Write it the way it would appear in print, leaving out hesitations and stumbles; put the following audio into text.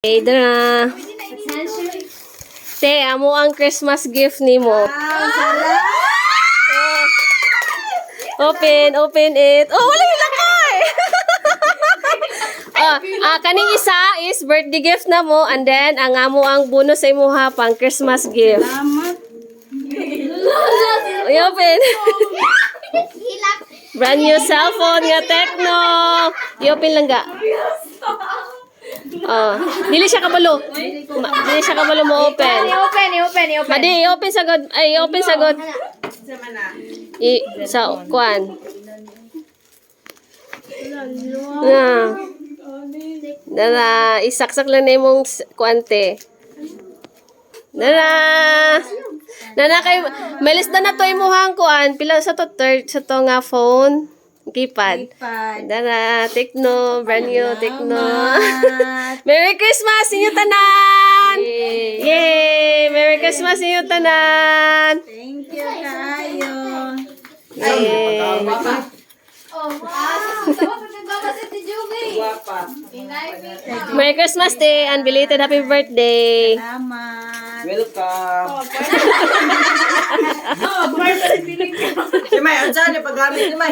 Hey, dara. Te, amo ang Christmas gift ni mo. Open it. Oh, wala yung lakay! Kaning isa is birthday gift na mo, and then, ang amo ang bonus sa imo ha, pang Christmas gift. Open. Brand new cellphone nga Tecno. I-open lang ga. Dili siya kabalo. Dili siya kabalo mo open. I-open. Madi, i-open sagod. Ay, i-open sagod. Sa kuan. Dara, isaksak lang na imong kuante. Dara. Nana kay malis na to imuhang kuan. Pila sa to third sa to nga phone. Keypad. Dara, Tecno, brand new Tecno. Merry Christmas inyo tanan! Yay! Merry Christmas inyo tanan! Thank you, kayo. Yay! Merry Christmas Day and belated happy birthday! Salamat. Welcome. Si May, ang saan yung paggamit ni May?